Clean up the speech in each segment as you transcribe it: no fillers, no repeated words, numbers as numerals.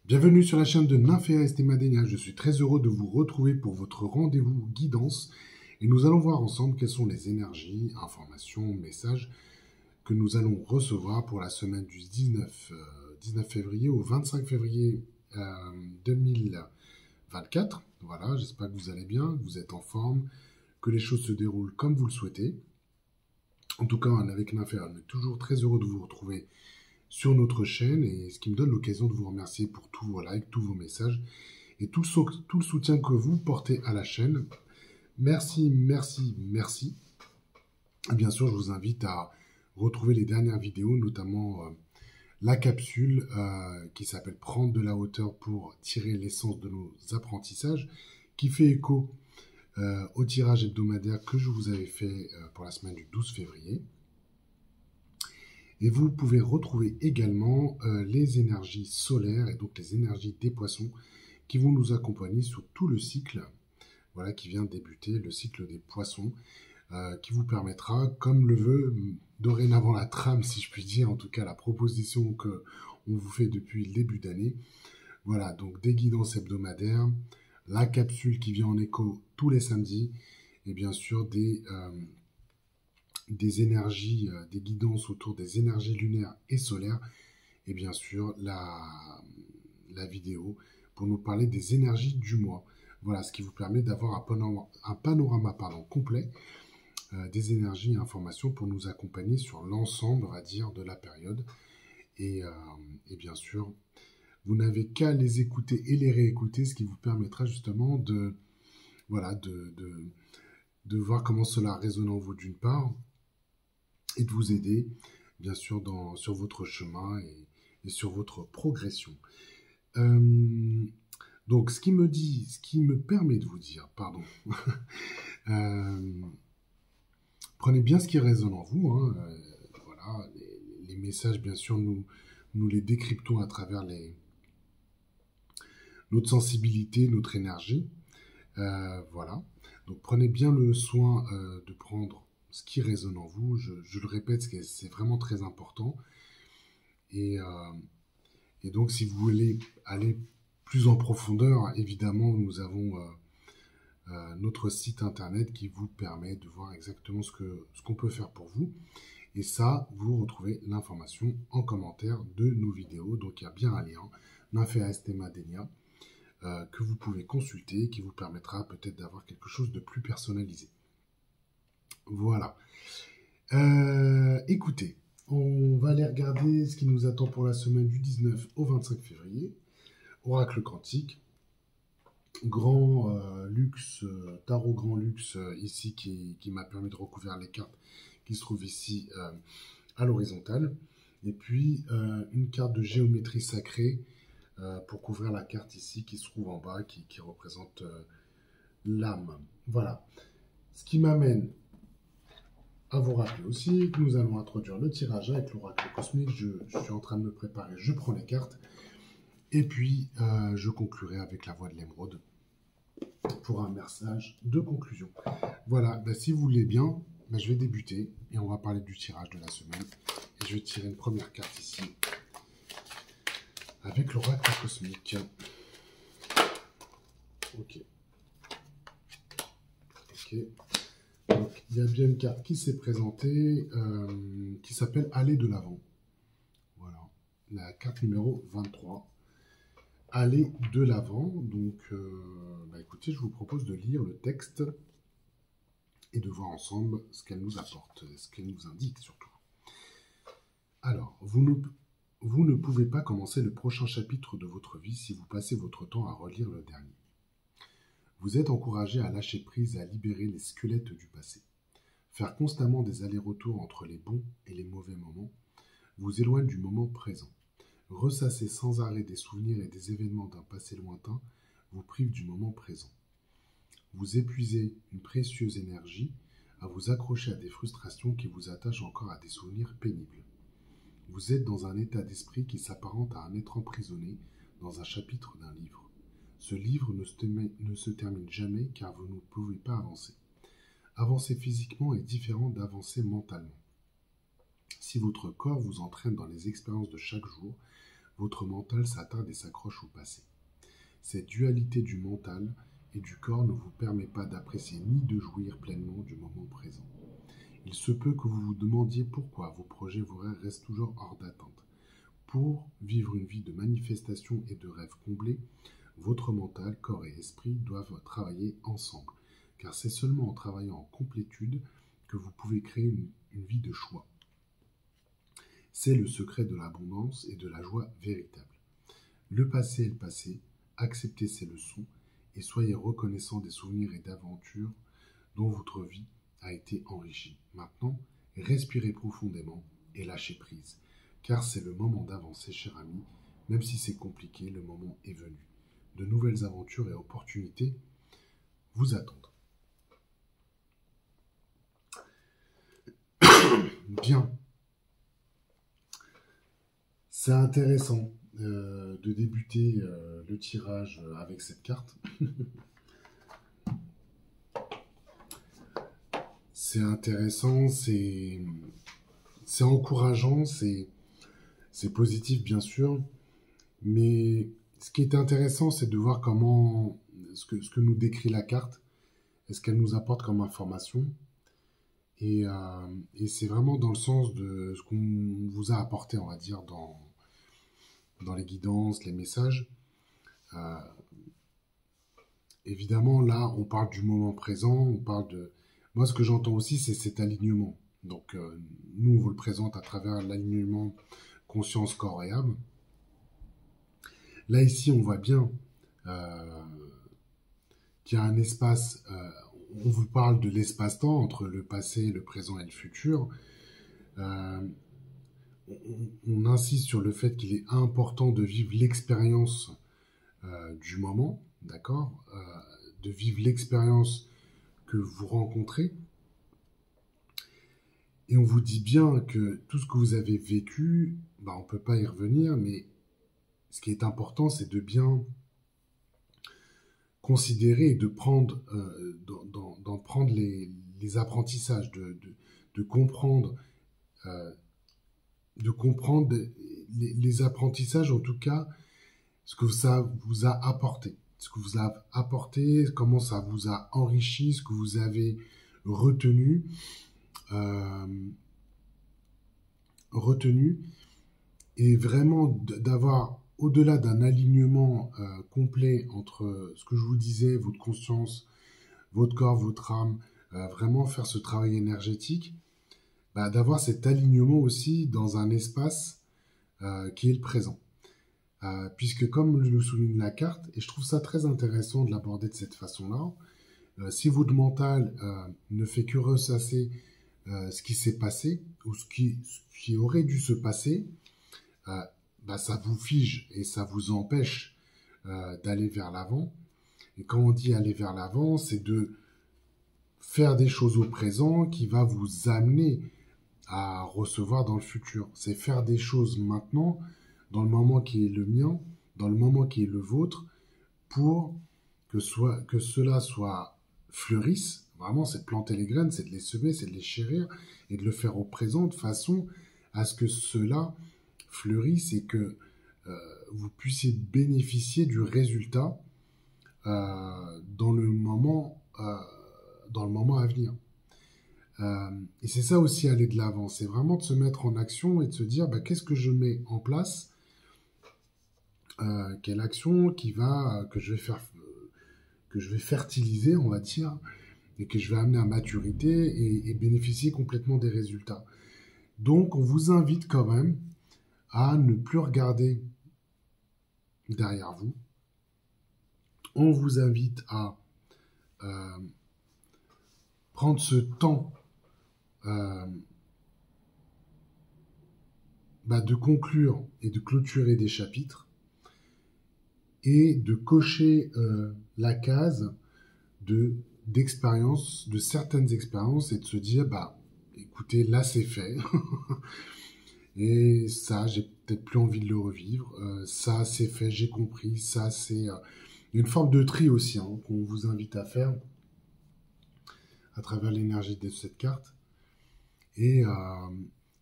Bienvenue sur la chaîne de Nymphéa Estemadenia. Je suis très heureux de vous retrouver pour votre rendez-vous guidance et nous allons voir ensemble quelles sont les énergies, informations, messages que nous allons recevoir pour la semaine du 19 février au 25 février 2024. Voilà, j'espère que vous allez bien, que vous êtes en forme, que les choses se déroulent comme vous le souhaitez. En tout cas, avec Nymphéa, on est toujours très heureux de vous retrouver sur notre chaîne et ce qui me donne l'occasion de vous remercier pour tous vos likes, tous vos messages et tout le soutien que vous portez à la chaîne. Merci, merci, merci. Et bien sûr, je vous invite à retrouver les dernières vidéos, notamment la capsule qui s'appelle « Prendre de la hauteur pour tirer l'essence de nos apprentissages » qui fait écho au tirage hebdomadaire que je vous avais fait pour la semaine du 12 février. Et vous pouvez retrouver également les énergies solaires et donc les énergies des poissons qui vont nous accompagner sur tout le cycle, voilà, qui vient de débuter, le cycle des poissons, qui vous permettra, comme le veut dorénavant la trame, si je puis dire, en tout cas la proposition que on vous fait depuis le début d'année. Voilà, donc des guidances hebdomadaires, la capsule qui vient en écho tous les samedis, et bien sûr des énergies, des guidances autour des énergies lunaires et solaires, et bien sûr la vidéo pour nous parler des énergies du mois. Voilà, ce qui vous permet d'avoir un panorama complet des énergies et informations pour nous accompagner sur l'ensemble, on va dire, de la période. Et bien sûr, vous n'avez qu'à les écouter et les réécouter, ce qui vous permettra justement de voir comment cela résonne en vous d'une part, et de vous aider, bien sûr, sur votre chemin et sur votre progression. Donc, ce qui me permet de vous dire, pardon, prenez bien ce qui résonne en vous. Voilà, les messages, bien sûr, nous les décryptons à travers notre sensibilité, notre énergie. Voilà. Donc, prenez bien le soin de prendre ce qui résonne en vous. Je le répète, c'est vraiment très important. Et donc, si vous voulez aller plus en profondeur, évidemment, nous avons notre site internet qui vous permet de voir exactement ce qu'on peut faire pour vous. Et ça, vous retrouvez l'information en commentaire de nos vidéos. Donc, il y a bien un lien, Nymphéa Estemadenia, que vous pouvez consulter, qui vous permettra peut-être d'avoir quelque chose de plus personnalisé. Voilà. Écoutez, on va aller regarder ce qui nous attend pour la semaine du 19 au 25 février. Oracle quantique, grand luxe, tarot grand luxe ici qui m'a permis de recouvrir les cartes qui se trouvent ici à l'horizontale. Et puis une carte de géométrie sacrée pour couvrir la carte ici qui se trouve en bas, qui représente l'âme. Voilà. Ce qui m'amène à vous rappeler aussi que nous allons introduire le tirage avec l'oracle cosmique. Je suis en train de me préparer, je prends les cartes. Et puis, je conclurai avec la voix de l'émeraude pour un message de conclusion. Voilà, si vous voulez bien, je vais débuter et on va parler du tirage de la semaine. Et je vais tirer une première carte ici avec l'oracle cosmique. Ok. Donc, il y a bien une carte qui s'est présentée qui s'appelle Aller de l'avant. Voilà, la carte numéro 23. Aller de l'avant. Donc, écoutez, je vous propose de lire le texte et de voir ensemble ce qu'elle nous apporte, ce qu'elle nous indique surtout. Alors, vous ne pouvez pas commencer le prochain chapitre de votre vie si vous passez votre temps à relire le dernier. Vous êtes encouragé à lâcher prise et à libérer les squelettes du passé. Faire constamment des allers-retours entre les bons et les mauvais moments vous éloigne du moment présent. Ressasser sans arrêt des souvenirs et des événements d'un passé lointain vous prive du moment présent. Vous épuisez une précieuse énergie à vous accrocher à des frustrations qui vous attachent encore à des souvenirs pénibles. Vous êtes dans un état d'esprit qui s'apparente à un être emprisonné dans un chapitre d'un livre. Ce livre ne se termine jamais car vous ne pouvez pas avancer. Avancer physiquement est différent d'avancer mentalement. Si votre corps vous entraîne dans les expériences de chaque jour, votre mental s'attarde et s'accroche au passé. Cette dualité du mental et du corps ne vous permet pas d'apprécier ni de jouir pleinement du moment présent. Il se peut que vous vous demandiez pourquoi vos projets vous restent toujours hors d'attente. Pour vivre une vie de manifestation et de rêves comblés, votre mental, corps et esprit doivent travailler ensemble, car c'est seulement en travaillant en complétude que vous pouvez créer une vie de choix. C'est le secret de l'abondance et de la joie véritable. Le passé est le passé, acceptez ces leçons et soyez reconnaissant des souvenirs et d'aventures dont votre vie a été enrichie. Maintenant, respirez profondément et lâchez prise, car c'est le moment d'avancer, cher ami. Même si c'est compliqué, le moment est venu. De nouvelles aventures et opportunités vous attendent. Bien. C'est intéressant de débuter le tirage avec cette carte. C'est intéressant, c'est encourageant, c'est positif bien sûr, mais ce qui est intéressant, c'est de voir comment ce que nous décrit la carte, et ce qu'elle nous apporte comme information. Et c'est vraiment dans le sens de ce qu'on vous a apporté, on va dire, dans les guidances, les messages. Évidemment, là, on parle du moment présent, on parle de... Moi, ce que j'entends aussi, c'est cet alignement. Donc, nous, on vous le présente à travers l'alignement conscience, corps et âme. Là, ici, on voit bien qu'il y a un espace... on vous parle de l'espace-temps entre le passé, le présent et le futur. On insiste sur le fait qu'il est important de vivre l'expérience du moment, d'accord, de vivre l'expérience que vous rencontrez. Et on vous dit bien que tout ce que vous avez vécu, on ne peut pas y revenir, mais ce qui est important, c'est de bien considérer et de prendre, d'en prendre les apprentissages, de comprendre les apprentissages, en tout cas, ce que ça vous a apporté. Ce que vous a apporté, comment ça vous a enrichi, ce que vous avez retenu, et vraiment d'avoir, au-delà d'un alignement complet entre ce que je vous disais, votre conscience, votre corps, votre âme, vraiment faire ce travail énergétique, d'avoir cet alignement aussi dans un espace qui est le présent. Puisque comme le souligne la carte, et je trouve ça très intéressant de l'aborder de cette façon-là, si votre mental ne fait que ressasser ce qui s'est passé, ou ce qui aurait dû se passer, ça vous fige et ça vous empêche d'aller vers l'avant. Et quand on dit aller vers l'avant, c'est de faire des choses au présent qui va vous amener à recevoir dans le futur. C'est faire des choses maintenant, dans le moment qui est le mien, dans le moment qui est le vôtre, pour que cela fleurisse. Vraiment, c'est de planter les graines, c'est de les semer, c'est de les chérir, et de le faire au présent, de façon à ce que cela fleurisse et que vous puissiez bénéficier du résultat dans le moment à venir. Et c'est ça aussi, aller de l'avant. C'est vraiment de se mettre en action et de se dire qu'est-ce que je mets en place, quelle action que je vais fertiliser, on va dire, et que je vais amener à maturité et bénéficier complètement des résultats. Donc, on vous invite quand même à ne plus regarder derrière vous. On vous invite à prendre ce temps de conclure et de clôturer des chapitres et de cocher la case d'expérience, de certaines expériences, et de se dire écoutez, là c'est fait et ça j'ai peut-être plus envie de le revivre, ça c'est fait, j'ai compris, ça c'est une forme de tri aussi qu'on vous invite à faire à travers l'énergie de cette carte. Et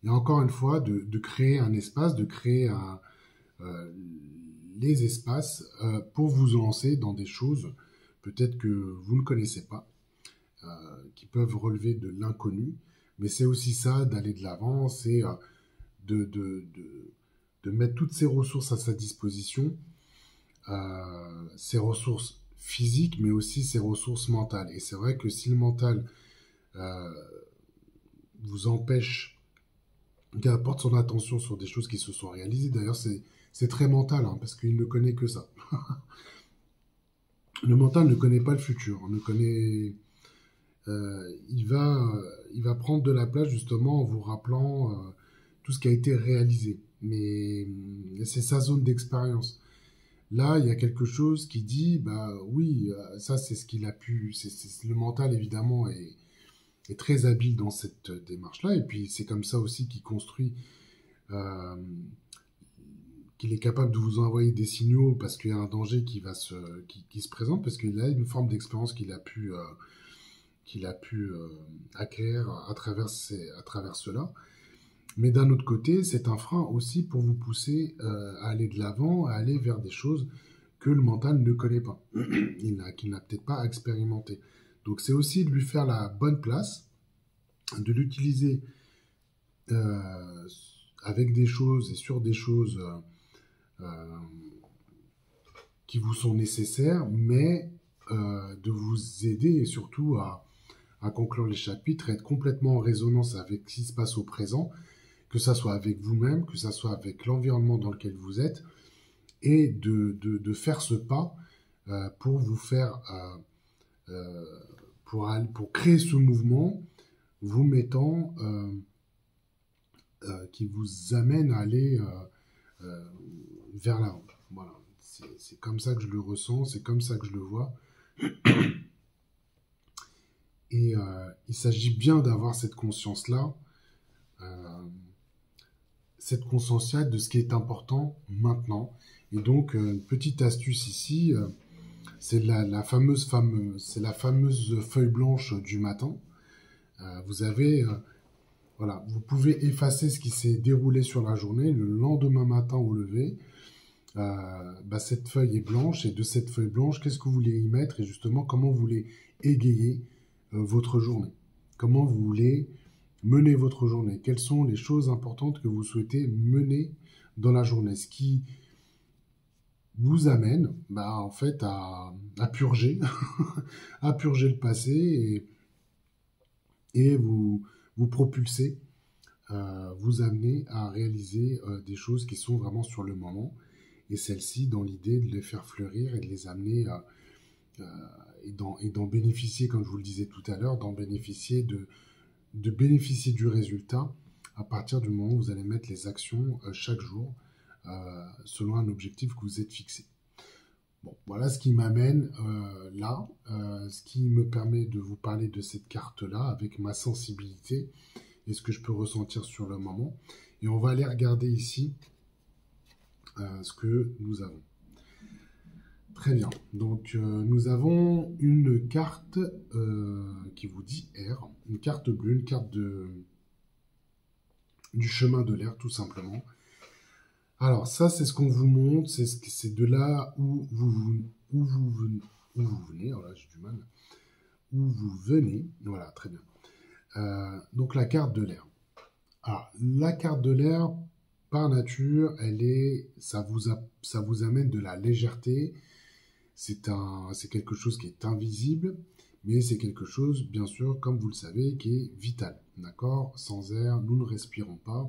encore une fois, de créer un espace, de créer euh, les espaces pour vous lancer dans des choses peut-être que vous ne connaissez pas, qui peuvent relever de l'inconnu. Mais c'est aussi ça, d'aller de l'avant, c'est de, de, de, de mettre toutes ses ressources à sa disposition, ses ressources physiques, mais aussi ses ressources mentales. Et c'est vrai que si le mental euh, vous empêche, qui apporte son attention sur des choses qui se sont réalisées, d'ailleurs c'est très mental, hein, parce qu'il ne connaît que ça. Le mental ne connaît pas le futur, ne connaît, il va prendre de la place justement en vous rappelant tout ce qui a été réalisé. Mais c'est sa zone d'expérience. Là, il y a quelque chose qui dit, bah oui, ça c'est ce qu'il a pu. Le mental évidemment est très habile dans cette démarche-là, et puis c'est comme ça aussi qu'il construit, euh, qu'il est capable de vous envoyer des signaux parce qu'il y a un danger qui se présente, parce qu'il a une forme d'expérience qu'il a pu acquérir à travers cela. Mais d'un autre côté, c'est un frein aussi pour vous pousser à aller de l'avant, à aller vers des choses que le mental ne connaît pas, qu'il n'a peut-être pas expérimenté. Donc c'est aussi de lui faire la bonne place, de l'utiliser avec des choses et sur des choses euh, qui vous sont nécessaires, mais de vous aider et surtout à conclure les chapitres, être complètement en résonance avec ce qui se passe au présent, que ça soit avec vous-même, que ça soit avec l'environnement dans lequel vous êtes, et de faire ce pas pour vous faire, pour créer ce mouvement, vous mettant, qui vous amène à aller vers l'avant. Voilà, c'est comme ça que je le ressens, c'est comme ça que je le vois. Et il s'agit bien d'avoir cette conscience-là, cette conscience-là de ce qui est important maintenant. Et donc, une petite astuce ici, c'est la fameuse feuille blanche du matin. Vous avez, voilà, vous pouvez effacer ce qui s'est déroulé sur la journée. Le lendemain matin au lever, cette feuille est blanche, et de cette feuille blanche, qu'est-ce que vous voulez y mettre, et justement comment vous voulez égayer votre journée, comment vous voulez mener votre journée, quelles sont les choses importantes que vous souhaitez mener dans la journée, ce qui vous amène en fait à purger à purger le passé, et vous propulser, vous amener à réaliser des choses qui sont vraiment sur le moment, et celles-ci dans l'idée de les faire fleurir et de les amener et d'en bénéficier, comme je vous le disais tout à l'heure, d'en bénéficier, de bénéficier du résultat à partir du moment où vous allez mettre les actions chaque jour selon un objectif que vous êtes fixé. Bon, voilà ce qui m'amène là, ce qui me permet de vous parler de cette carte-là avec ma sensibilité et ce que je peux ressentir sur le moment. Et on va aller regarder ici ce que nous avons. Très bien. Donc, nous avons une carte qui vous dit R, une carte bleue, une carte du chemin de l'air, tout simplement. Alors, ça, c'est ce qu'on vous montre, c'est de là où vous venez. Voilà, j'ai du mal. Où vous venez. Voilà, très bien. Donc, la carte de l'air. Alors, la carte de l'air, par nature, ça vous amène de la légèreté. C'est quelque chose qui est invisible, mais c'est quelque chose, bien sûr, comme vous le savez, qui est vital. D'accord ? Sans air, nous ne respirons pas.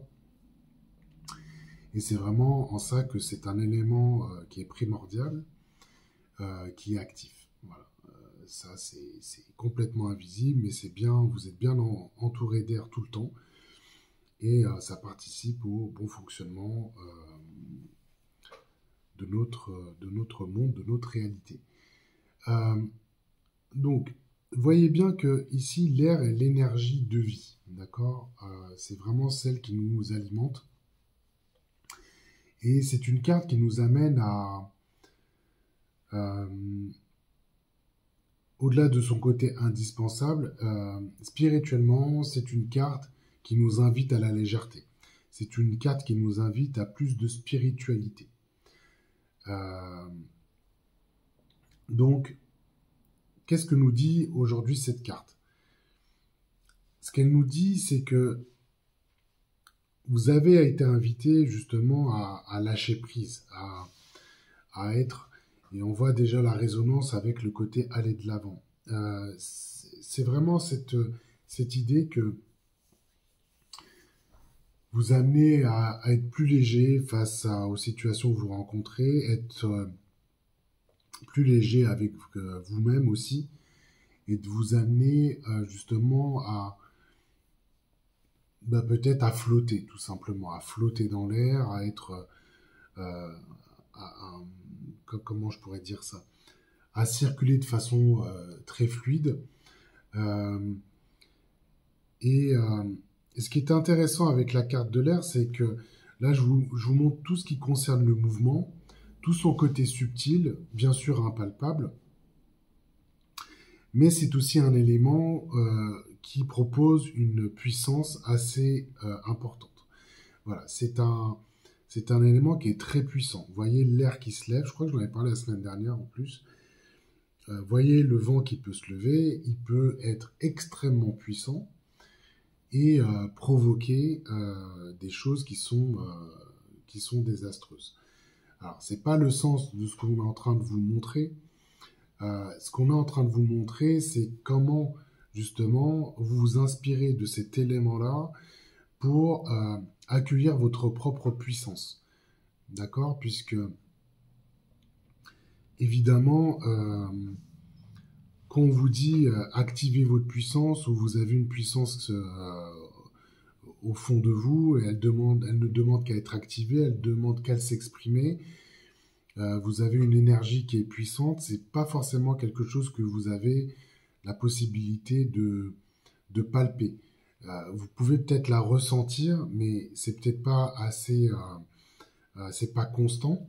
Et c'est vraiment en ça que c'est un élément qui est primordial, qui est actif. Voilà. Ça, c'est complètement invisible, mais c'est bien, vous êtes bien entouré d'air tout le temps. Et ça participe au bon fonctionnement de notre monde, de notre réalité. Donc, voyez bien que ici, l'air est l'énergie de vie, d'accord ? C'est vraiment celle qui nous alimente. Et c'est une carte qui nous amène à, au-delà de son côté indispensable, spirituellement, c'est une carte qui nous invite à la légèreté. C'est une carte qui nous invite à plus de spiritualité. Euh, donc, qu'est-ce que nous dit aujourd'hui cette carte? Ce qu'elle nous dit, c'est que vous avez été invité justement à lâcher prise, à être, et on voit déjà la résonance avec le côté aller de l'avant. C'est vraiment cette idée que vous amenez à être plus léger face aux situations que vous rencontrez, être plus léger avec vous-même aussi, et de vous amener justement à peut-être à flotter, tout simplement, à flotter dans l'air, à être, euh, comment je pourrais dire ça, à circuler de façon très fluide. Euh, et, euh, et ce qui est intéressant avec la carte de l'air, c'est que là, je vous montre tout ce qui concerne le mouvement, tout son côté subtil, bien sûr impalpable, mais c'est aussi un élément qui propose une puissance assez importante. Voilà, c'est un élément qui est très puissant. Vous voyez l'air qui se lève, je crois que j'en avais parlé la semaine dernière en plus. Voyez le vent qui peut se lever, il peut être extrêmement puissant et provoquer des choses qui sont désastreuses. Alors, c'est pas le sens de ce qu'on est en train de vous montrer. Ce qu'on est en train de vous montrer, c'est comment justement vous vous inspirez de cet élément-là pour accueillir votre propre puissance. D'accord? Puisque, évidemment, quand on vous dit activez votre puissance, ou vous avez une puissance au fond de vous, et elle ne demande qu'à être activée, elle demande qu'à s'exprimer, vous avez une énergie qui est puissante, c'est pas forcément quelque chose que vous avez la possibilité de palper. Vous pouvez peut-être la ressentir, mais c'est peut-être pas assez, c'est pas constant.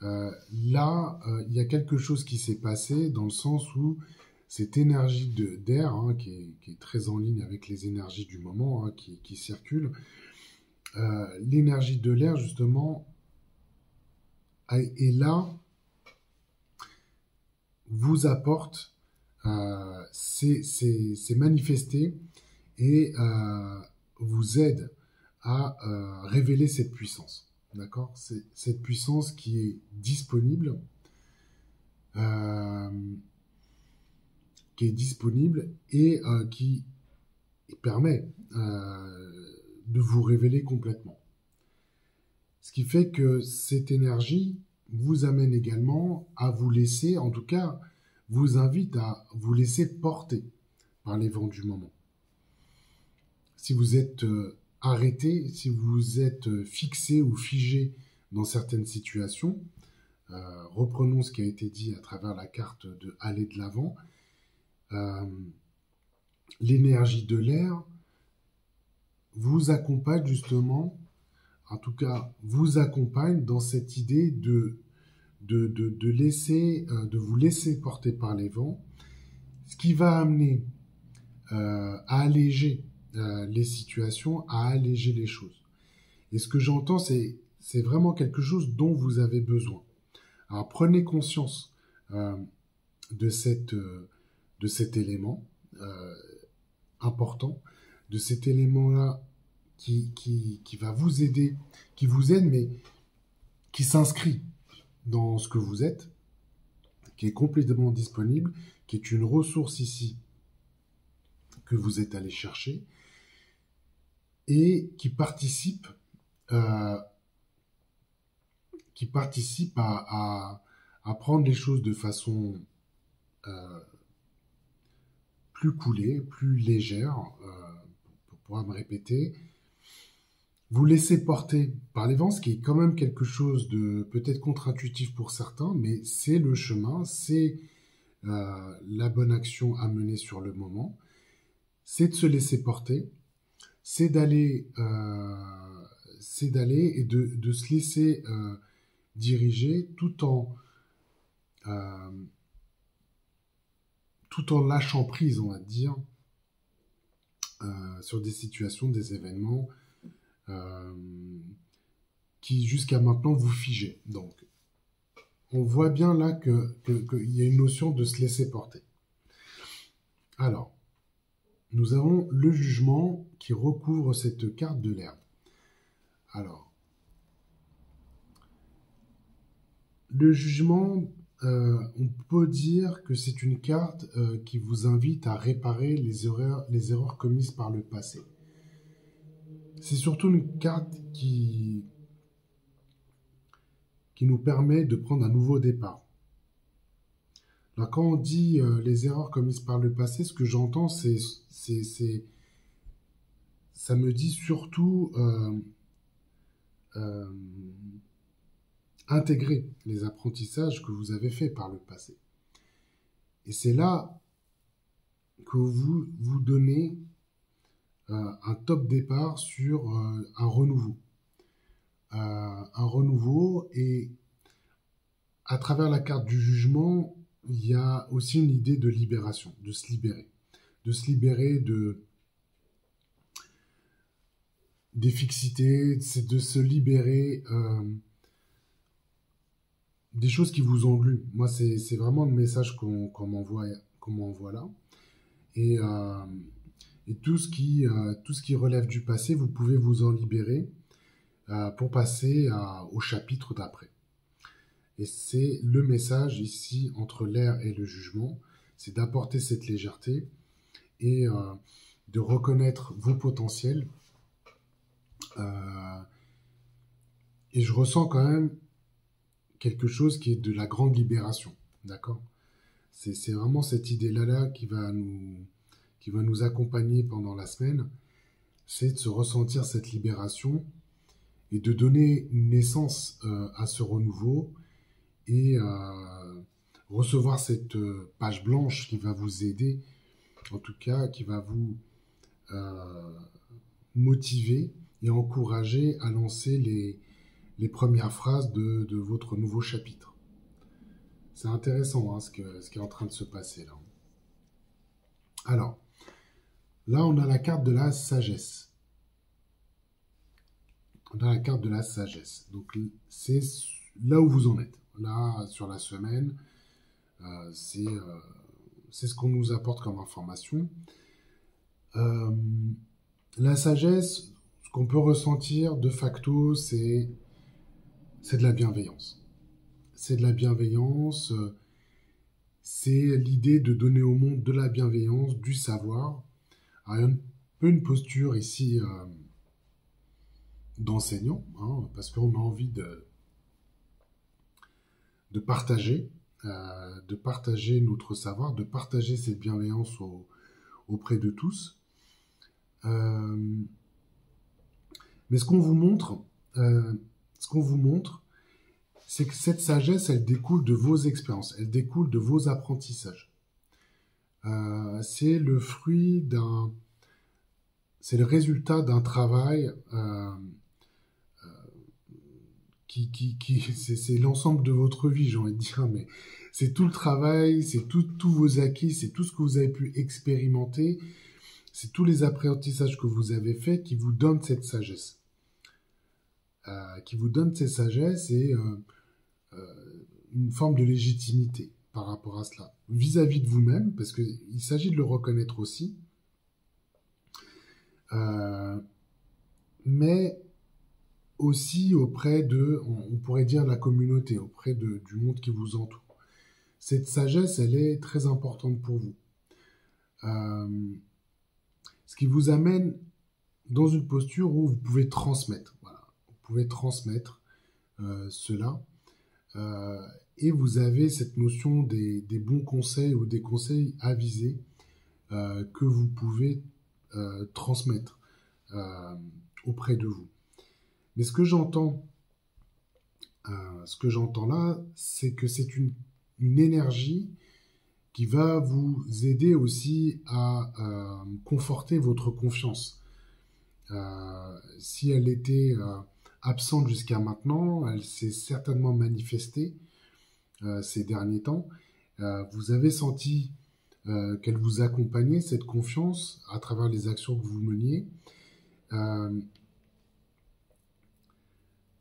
Là, il y a quelque chose qui s'est passé dans le sens où cette énergie d'air, hein, qui est très en ligne avec les énergies du moment, hein, qui circulent, l'énergie de l'air, justement, est là, vous apporte, c'est manifesté et vous aide à révéler cette puissance. D'accord? C'est cette puissance qui est disponible, euh, et qui permet de vous révéler complètement. Ce qui fait que cette énergie vous amène également à vous laisser, en tout cas, vous invite à vous laisser porter par les vents du moment. Si vous êtes arrêté, si vous êtes fixé ou figé dans certaines situations, reprenons ce qui a été dit à travers la carte de aller de l'avant, l'énergie de l'air vous accompagne justement, en tout cas vous accompagne dans cette idée de vous laisser porter par les vents, ce qui va amener à alléger les situations, à alléger les choses. Et ce que j'entends, c'est vraiment quelque chose dont vous avez besoin. Alors prenez conscience de cet élément important, de cet élément-là qui va vous aider, qui vous aide, mais qui s'inscrit dans ce que vous êtes, qui est complètement disponible, qui est une ressource ici que vous êtes allé chercher et qui participe à prendre les choses de façon plus coolée, plus légère, pour pouvoir me répéter. Vous laissez porter par les vents, ce qui est quand même quelque chose de peut-être contre-intuitif pour certains, mais c'est le chemin, c'est la bonne action à mener sur le moment. C'est de se laisser porter, c'est d'aller et de se laisser diriger tout en lâchant prise, on va dire, sur des situations, des événements qui jusqu'à maintenant vous figeaient. Donc, on voit bien là qu'il y a une notion de se laisser porter. Alors, nous avons le jugement qui recouvre cette carte de l'herbe. Alors, le jugement, on peut dire que c'est une carte qui vous invite à réparer les erreurs commises par le passé. C'est surtout une carte qui nous permet de prendre un nouveau départ. Alors, quand on dit les erreurs commises par le passé, ce que j'entends, ça me dit surtout intégrer les apprentissages que vous avez faits par le passé. Et c'est là que vous donnez un top départ sur un renouveau. Et à travers la carte du jugement, il y a aussi une idée de libération, de se libérer. De se libérer des fixités, c'est de se libérer des choses qui vous ont plu. Moi, c'est vraiment le message qu'on m'envoie là. Et tout ce qui relève du passé, vous pouvez vous en libérer pour passer au chapitre d'après. Et c'est le message ici entre l'air et le jugement, c'est d'apporter cette légèreté et de reconnaître vos potentiels. Et je ressens quand même quelque chose qui est de la grande libération, d'accord ? C'est vraiment cette idée-là qui va nous accompagner pendant la semaine, c'est de se ressentir cette libération et de donner une naissance à ce renouveau et recevoir cette page blanche qui va vous aider, en tout cas qui va vous motiver et encourager à lancer les premières phrases de votre nouveau chapitre. C'est intéressant ce qui est en train de se passer là. Alors, là on a la carte de la sagesse. On a la carte de la sagesse. Donc c'est là où vous en êtes. Là, sur la semaine, c'est ce qu'on nous apporte comme information. La sagesse, ce qu'on peut ressentir de facto, c'est de la bienveillance. C'est de la bienveillance, c'est l'idée de donner au monde de la bienveillance, du savoir. Alors, il y a un peu une posture ici d'enseignant, parce qu'on a envie de partager notre savoir, de partager cette bienveillance auprès de tous. Mais ce qu'on vous montre, c'est que cette sagesse, elle découle de vos expériences, elle découle de vos apprentissages. C'est le fruit c'est le résultat d'un travail c'est l'ensemble de votre vie, j'ai envie de dire, mais c'est tout le travail, c'est tous vos acquis, c'est tout ce que vous avez pu expérimenter, c'est tous les apprentissages que vous avez faits qui vous donnent cette sagesse. Et une forme de légitimité par rapport à cela, vis-à-vis de vous-même, parce qu'il s'agit de le reconnaître aussi, mais aussi auprès on pourrait dire la communauté, auprès du monde qui vous entoure. Cette sagesse, elle est très importante pour vous. Ce qui vous amène dans une posture où vous pouvez transmettre. Voilà. Vous pouvez transmettre cela. Et vous avez cette notion des bons conseils ou des conseils avisés que vous pouvez transmettre auprès de vous. Mais ce que j'entends là, c'est que c'est une énergie qui va vous aider aussi à conforter votre confiance. Si elle était absente jusqu'à maintenant, elle s'est certainement manifestée ces derniers temps. Vous avez senti qu'elle vous accompagnait, cette confiance, à travers les actions que vous meniez.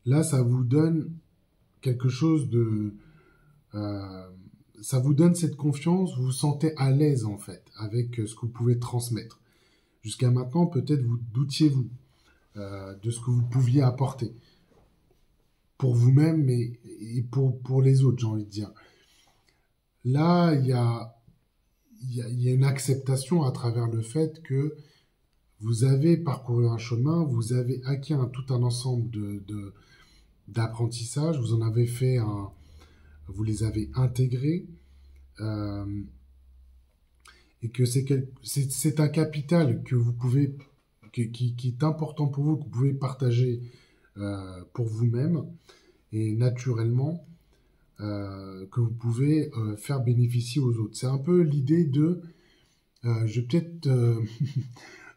Là, ça vous donne quelque chose de Ça vous donne cette confiance, vous vous sentez à l'aise en fait avec ce que vous pouvez transmettre. Jusqu'à maintenant, peut-être vous doutiez-vous de ce que vous pouviez apporter pour vous-même et pour les autres, j'ai envie de dire. Là, il y a une acceptation à travers le fait que vous avez parcouru un chemin, vous avez acquis tout un ensemble d'apprentissage, vous en avez fait vous les avez intégrés, euh, et que c'est un capital que vous pouvez, qui est important pour vous, que vous pouvez partager pour vous-même, et naturellement, que vous pouvez faire bénéficier aux autres. C'est un peu l'idée de, je vais peut-être,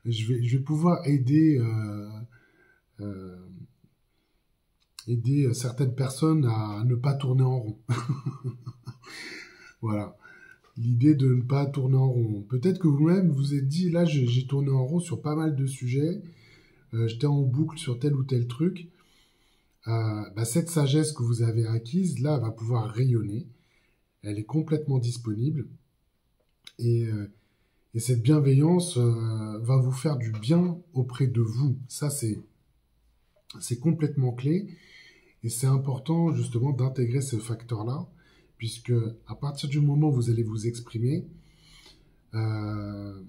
je vais pouvoir euh, aider certaines personnes à ne pas tourner en rond. Voilà. L'idée de ne pas tourner en rond. Peut-être que vous-même vous êtes dit, là j'ai tourné en rond sur pas mal de sujets, j'étais en boucle sur tel ou tel truc. Cette sagesse que vous avez acquise, là, va pouvoir rayonner. Elle est complètement disponible. Et cette bienveillance va vous faire du bien auprès de vous. Ça, c'est complètement clé. Et c'est important, justement, d'intégrer ce facteur-là, puisque à partir du moment où vous allez vous exprimer, ça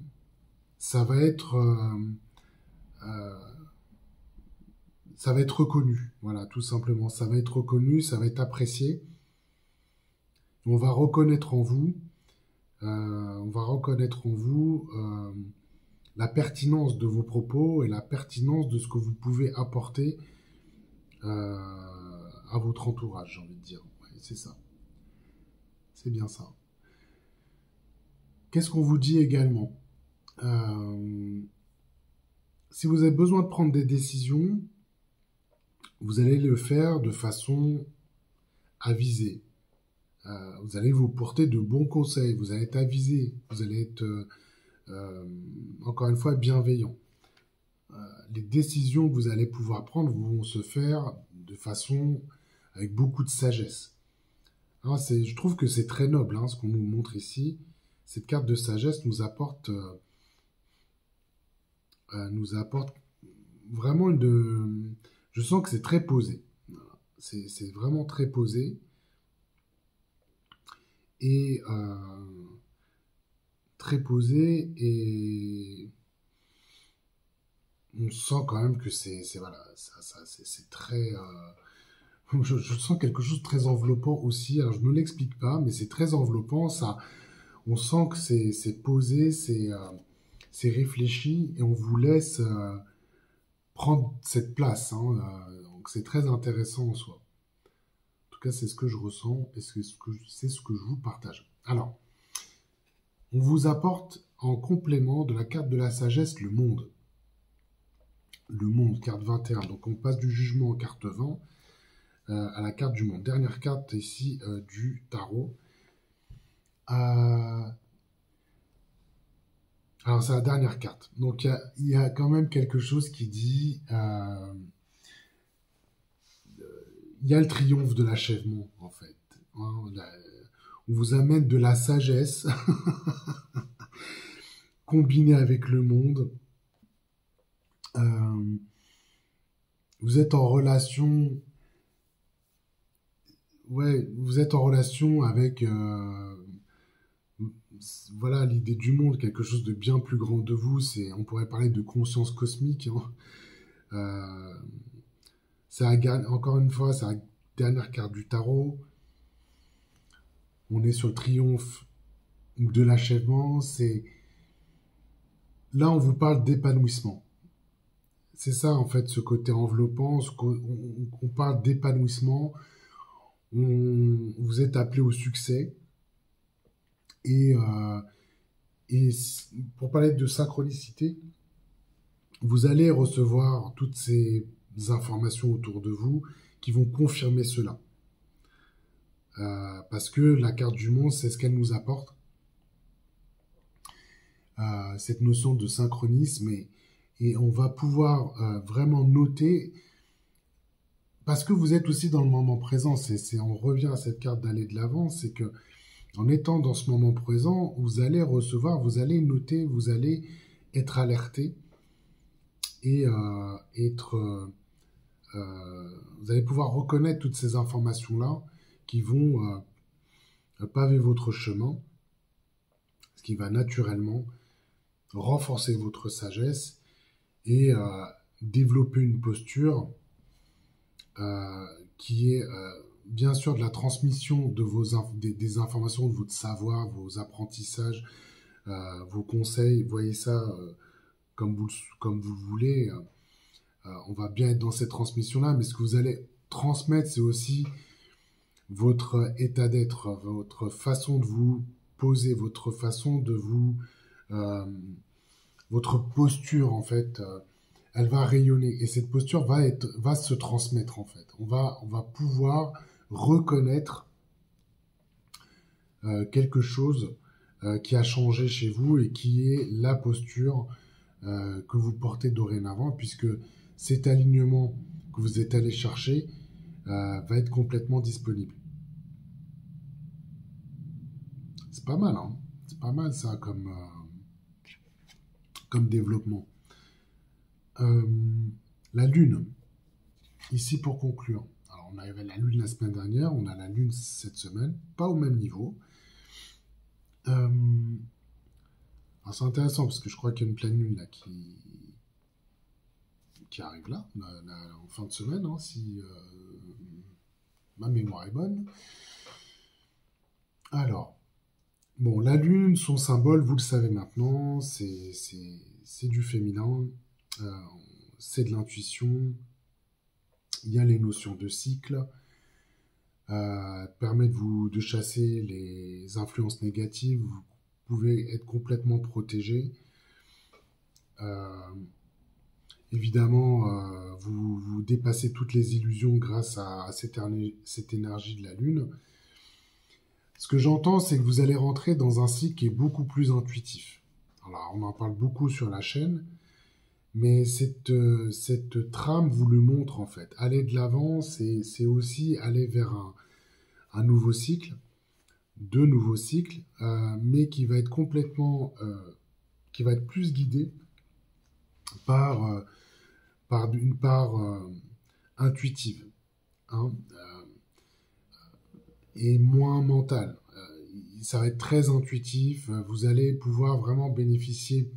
va être reconnu. Voilà, tout simplement. Ça va être reconnu, ça va être apprécié. On va reconnaître en vous la pertinence de vos propos et la pertinence de ce que vous pouvez apporter à votre entourage, j'ai envie de dire. Ouais, c'est ça. C'est bien ça. Qu'est-ce qu'on vous dit également? Si vous avez besoin de prendre des décisions, vous allez le faire de façon avisée. Vous allez vous porter de bons conseils, vous allez être avisé, vous allez être, encore une fois, bienveillant. Les décisions que vous allez pouvoir prendre vont se faire de façon avec beaucoup de sagesse. Hein, je trouve que c'est très noble ce qu'on nous montre ici. Cette carte de sagesse nous apporte vraiment je sens que c'est très posé. Voilà. C'est vraiment très posé. Et très posé, et on sent quand même que c'est voilà, c'est très je sens quelque chose de très enveloppant aussi. Alors je ne l'explique pas, mais c'est très enveloppant. Ça, on sent que c'est posé, c'est réfléchi, et on vous laisse prendre cette place. Donc c'est très intéressant en soi. En tout cas, c'est ce que je ressens et c'est ce que je vous partage. Alors, on vous apporte en complément de la carte de la sagesse le monde. Le monde, carte 21. Donc on passe du jugement en carte 20 à la carte du monde. Dernière carte ici du tarot. Alors c'est la dernière carte. Donc il y a quand même quelque chose qui dit... il y a le triomphe de l'achèvement, en fait. On vous amène de la sagesse combinée avec le monde. Vous êtes en relation... Ouais, vous êtes en relation avec... voilà, l'idée du monde, quelque chose de bien plus grand de vous. On pourrait parler de conscience cosmique. Encore une fois, c'est la dernière carte du tarot. On est sur le triomphe de l'achèvement. Là, on vous parle d'épanouissement. C'est ça, en fait, ce côté enveloppant. On parle d'épanouissement. Vous êtes appelé au succès. Et pour parler de synchronicité, vous allez recevoir toutes ces informations autour de vous qui vont confirmer cela. Parce que la carte du monde, c'est ce qu'elle nous apporte. Cette notion de synchronisme, et on va pouvoir vraiment noter parce que vous êtes aussi dans le moment présent. On revient à cette carte d'aller de l'avant, c'est que en étant dans ce moment présent, vous allez recevoir, vous allez noter, vous allez être alerté et vous allez pouvoir reconnaître toutes ces informations-là qui vont paver votre chemin, ce qui va naturellement renforcer votre sagesse et développer une posture qui est bien sûr de la transmission de des informations, de votre savoir, vos apprentissages, vos conseils. Voyez ça comme vous voulez. On va bien être dans cette transmission-là, mais ce que vous allez transmettre, c'est aussi votre état d'être, votre façon de vous poser, votre façon de vous... votre posture, en fait, elle va rayonner. Et cette posture va se transmettre, en fait. On va pouvoir reconnaître quelque chose qui a changé chez vous et qui est la posture que vous portez dorénavant, puisque cet alignement que vous êtes allé chercher va être complètement disponible. C'est pas mal, hein? C'est pas mal ça comme développement. La Lune, ici pour conclure. Alors on avait la Lune la semaine dernière, on a la Lune cette semaine, pas au même niveau. Alors c'est intéressant parce que je crois qu'il y a une pleine Lune là qui arrive là, en fin de semaine, hein, si ma mémoire est bonne. Alors, bon, la Lune, son symbole, vous le savez maintenant, c'est du féminin, c'est de l'intuition, il y a les notions de cycle, permet de chasser les influences négatives, vous pouvez être complètement protégé. Évidemment, vous dépassez toutes les illusions grâce à cette énergie de la Lune. Ce que j'entends, c'est que vous allez rentrer dans un cycle qui est beaucoup plus intuitif. Alors, on en parle beaucoup sur la chaîne, mais cette trame vous le montre en fait. Aller de l'avant, c'est aussi aller vers un nouveau cycle, deux nouveaux cycles, mais qui va être qui va être plus guidé par une part intuitive, hein, et moins mentale. Ça va être très intuitif, vous allez pouvoir vraiment bénéficier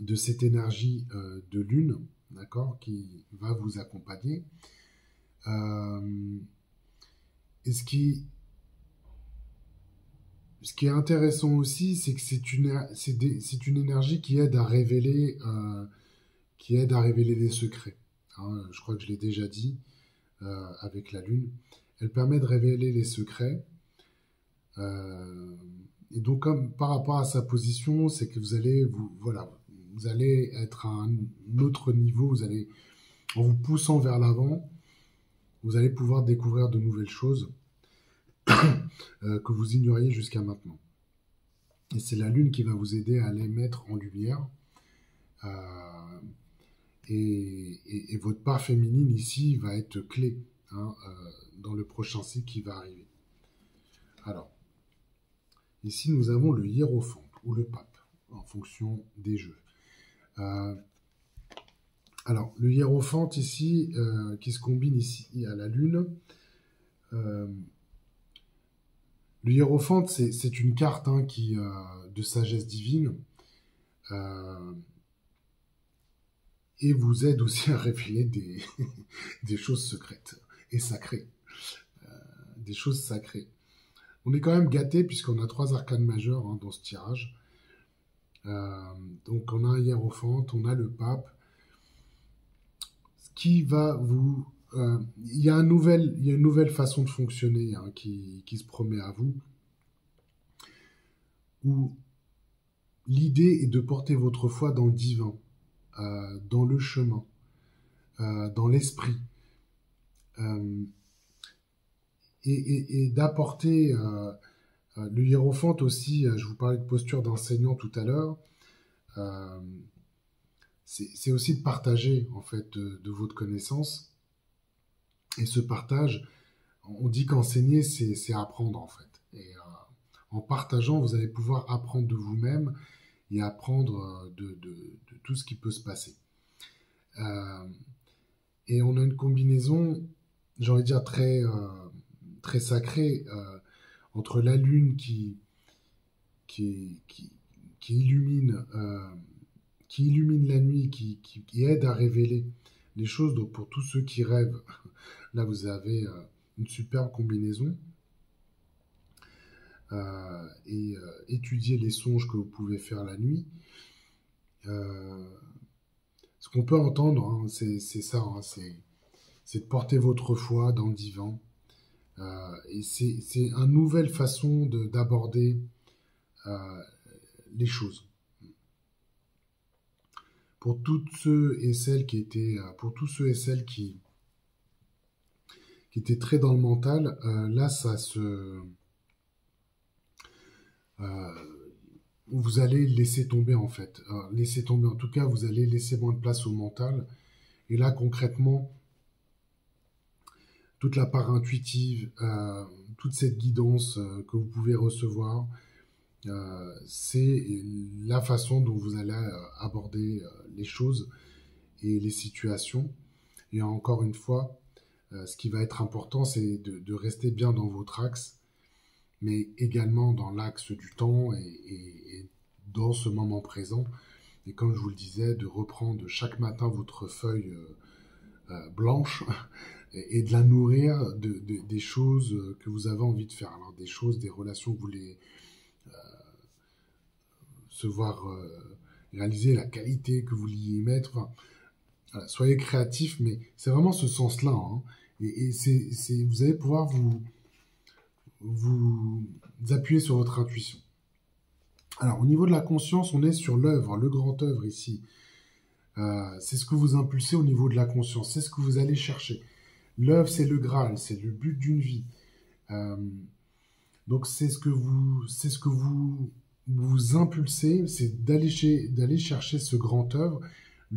de cette énergie de lune, d'accord, qui va vous accompagner. Et ce qui est intéressant aussi, c'est que c'est une énergie qui aide à révéler des secrets. Hein, je crois que je l'ai déjà dit avec la lune. Elle permet de révéler les secrets. Et donc, comme par rapport à sa position, c'est que vous allez être à un autre niveau. En vous poussant vers l'avant, vous allez pouvoir découvrir de nouvelles choses que vous ignoriez jusqu'à maintenant. Et c'est la lune qui va vous aider à les mettre en lumière. Et votre part féminine ici va être clé, hein, dans le prochain cycle qui va arriver. Alors, ici nous avons le hiérophante ou le pape, en fonction des jeux. Alors, le hiérophante ici, qui se combine ici à la lune. Le hiérophante, c'est une carte, hein, de sagesse divine, et vous aide aussi à révéler des choses secrètes et sacrées. Des choses sacrées. On est quand même gâté puisqu'on a 3 arcanes majeures, hein, dans ce tirage. Donc on a un hiérophante, on a le pape, ce qui va vous... il y a une nouvelle façon de fonctionner, hein, qui se promet à vous, où l'idée est de porter votre foi dans le divin, dans le chemin, dans l'esprit, et d'apporter le hiérophante aussi. Je vous parlais de posture d'enseignant tout à l'heure. c'est aussi de partager en fait de votre connaissance. Et ce partage, on dit qu'enseigner, c'est apprendre en fait. Et en partageant, vous allez pouvoir apprendre de vous-même et apprendre de tout ce qui peut se passer. Euh, et on a une combinaison, j'ai envie de dire, très sacrée entre la lune qui, qui, qui illumine, qui illumine la nuit, qui aide à révéler les choses. Donc pour tous ceux qui rêvent, là vous avez une superbe combinaison. Et étudier les songes que vous pouvez faire la nuit. Ce qu'on peut entendre, hein, c'est ça, hein, c'est de porter votre foi dans le divin. Et c'est une nouvelle façon d'aborder les choses. Pour toutes ceux et celles qui étaient, pour tous ceux et celles qui étaient très dans le mental, là, ça se vous allez laisser tomber en fait. Laisser tomber, en tout cas, vous allez laisser moins de place au mental. Et là, concrètement, toute la part intuitive, toute cette guidance que vous pouvez recevoir, c'est la façon dont vous allez aborder les choses et les situations. Et encore une fois, ce qui va être important, c'est de rester bien dans votre axe, mais également dans l'axe du temps et dans ce moment présent. Et comme je vous le disais, de reprendre chaque matin votre feuille blanche et de la nourrir des choses que vous avez envie de faire. Alors des choses, des relations que vous voulez se voir réaliser, la qualité que vous vouliez y mettre. Enfin, voilà, soyez créatifs, mais c'est vraiment ce sens-là. Hein. Et vous allez pouvoir vous appuyer sur votre intuition. Alors, au niveau de la conscience, on est sur l'œuvre, le grand œuvre ici. C'est ce que vous impulsez au niveau de la conscience, c'est ce que vous allez chercher. L'œuvre, c'est le Graal, c'est le but d'une vie. Donc, c'est ce que vous impulsez, c'est d'aller chercher ce grand œuvre,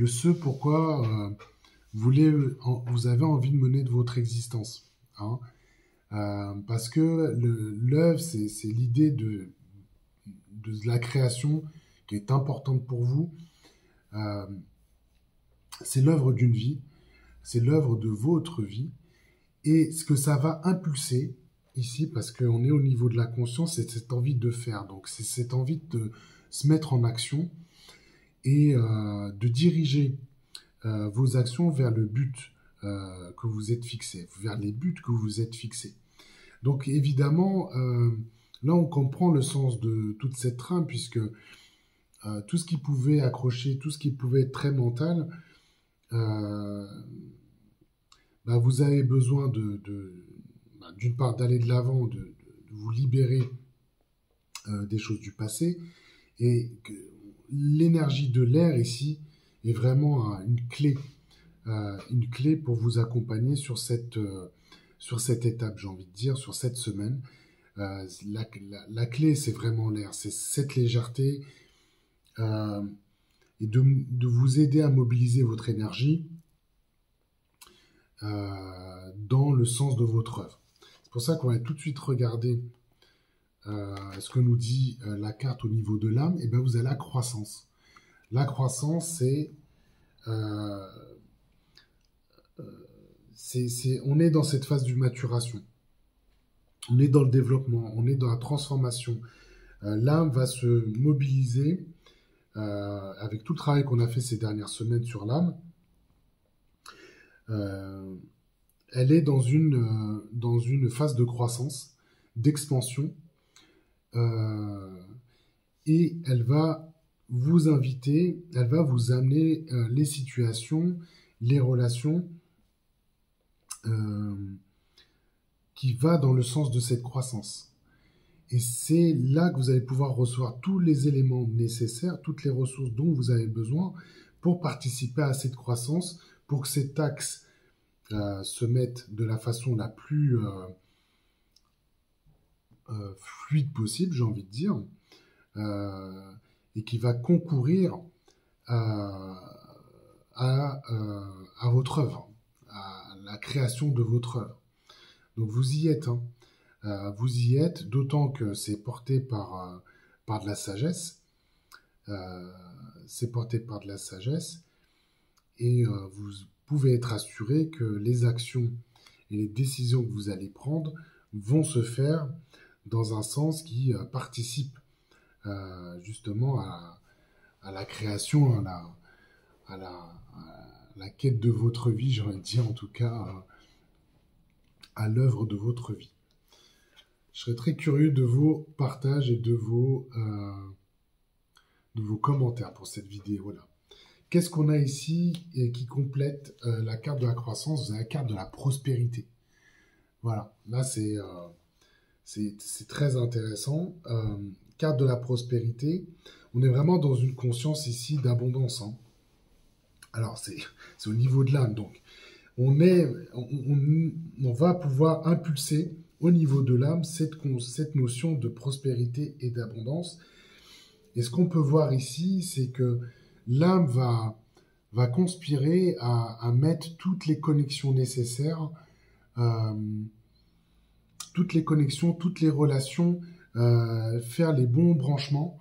ce pourquoi vous avez envie de mener de votre existence. Hein. Parce que l'œuvre, c'est l'idée de la création qui est importante pour vous. C'est l'œuvre d'une vie, c'est l'œuvre de votre vie. Et ce que ça va impulser ici, parce qu'on est au niveau de la conscience, c'est cette envie de faire. Donc c'est cette envie de se mettre en action et de diriger vos actions vers le but que vous êtes fixé, vers les buts que vous êtes fixés. Donc évidemment, là on comprend le sens de toute cette trame, puisque tout ce qui pouvait accrocher, tout ce qui pouvait être très mental, vous avez besoin d'une part d'aller de l'avant, de vous libérer des choses du passé, et que l'énergie de l'air ici est vraiment une clé pour vous accompagner sur cette étape, j'ai envie de dire, sur cette semaine. La clé, c'est vraiment l'air, c'est cette légèreté et de vous aider à mobiliser votre énergie dans le sens de votre œuvre. C'est pour ça qu'on va tout de suite regarder ce que nous dit la carte au niveau de l'âme. Et bien vous avez la croissance. La croissance, on est dans cette phase de maturation. On est dans le développement, on est dans la transformation. L'âme va se mobiliser avec tout le travail qu'on a fait ces dernières semaines sur l'âme. Elle est dans une phase de croissance, d'expansion, et elle va vous inviter, elle va vous amener les situations, les relations qui va dans le sens de cette croissance. Et c'est là que vous allez pouvoir recevoir tous les éléments nécessaires, toutes les ressources dont vous avez besoin pour participer à cette croissance, pour que cet axe se mette de la façon la plus fluide possible, j'ai envie de dire, et qui va concourir à votre œuvre, à la création de votre œuvre. Donc vous y êtes, hein. Vous y êtes, d'autant que c'est porté par de la sagesse. C'est porté par de la sagesse. Et vous pouvez être assuré que les actions et les décisions que vous allez prendre vont se faire dans un sens qui participe justement à la création, à la quête de votre vie, j'ai envie de dire en tout cas, à l'œuvre de votre vie. Je serais très curieux de vos partages et de vos commentaires pour cette vidéo-là. Qu'est-ce qu'on a ici et qui complète la carte de la croissance? Vous avez la carte de la prospérité. Voilà, là c'est très intéressant. Carte de la prospérité, on est vraiment dans une conscience ici d'abondance, hein. Alors c'est au niveau de l'âme, donc on va pouvoir impulser au niveau de l'âme cette notion de prospérité et d'abondance. Et ce qu'on peut voir ici, c'est que l'âme va conspirer à mettre toutes les connexions nécessaires, toutes les connexions, toutes les relations, faire les bons branchements.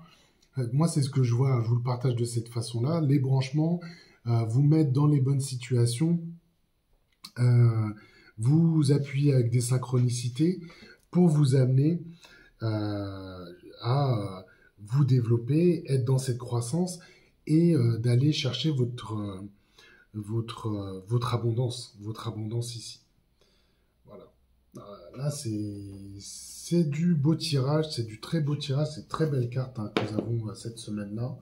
Moi, c'est ce que je vois, je vous le partage de cette façon-là. Les branchements, vous mettre dans les bonnes situations, vous appuyer avec des synchronicités pour vous amener à vous développer, être dans cette croissance et d'aller chercher votre abondance ici. Voilà. Là, c'est du beau tirage, c'est du très beau tirage, c'est de très belle carte, hein, que nous avons cette semaine-là.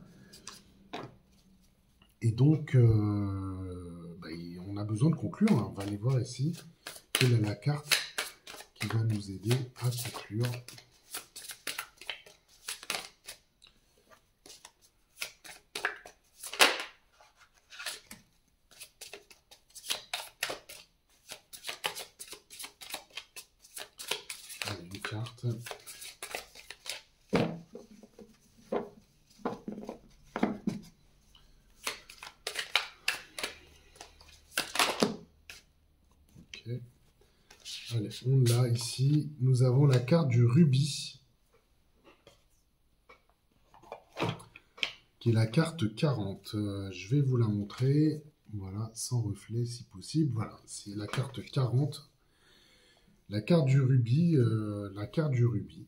Et donc, on a besoin de conclure, hein. On va aller voir ici quelle est la carte qui va nous aider à conclure. Allez, une carte. Allez, on l'a ici. Nous avons la carte du rubis, qui est la carte 40. Je vais vous la montrer. Voilà, sans reflet si possible. Voilà, c'est la carte 40. La carte du rubis.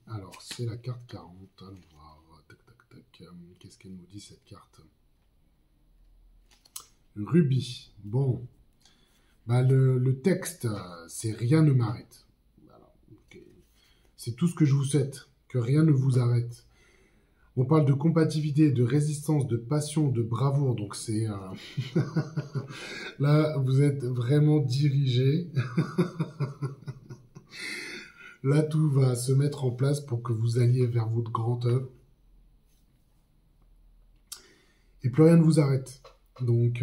Alors, c'est la carte 40. Allons voir. Tac, tac, tac. Qu'est-ce qu'elle nous dit, cette carte? Rubis. Bon. Bah, le texte, c'est rien ne m'arrête. Voilà. Okay. C'est tout ce que je vous souhaite, que rien ne vous arrête. On parle de compatibilité, de résistance, de passion, de bravoure. Donc c'est là, vous êtes vraiment dirigé. Là, tout va se mettre en place pour que vous alliez vers votre grande œuvre. Et plus rien ne vous arrête. Donc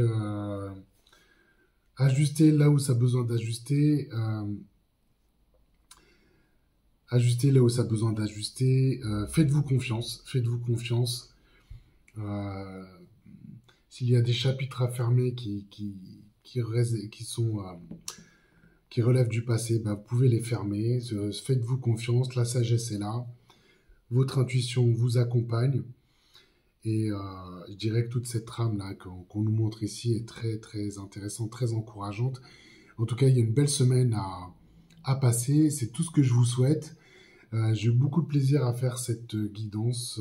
ajustez là où ça a besoin d'ajuster. Ajustez là où ça a besoin d'ajuster. Faites-vous confiance. Faites-vous confiance. S'il y a des chapitres à fermer qui relèvent du passé, bah, vous pouvez les fermer. Faites-vous confiance. La sagesse est là. Votre intuition vous accompagne. Et je dirais que toute cette trame-là qu'on nous montre ici est très, très intéressante, très encourageante. En tout cas, il y a une belle semaine à passer. C'est tout ce que je vous souhaite. J'ai eu beaucoup de plaisir à faire cette guidance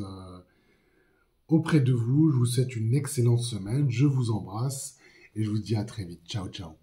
auprès de vous. Je vous souhaite une excellente semaine. Je vous embrasse et je vous dis à très vite. Ciao, ciao.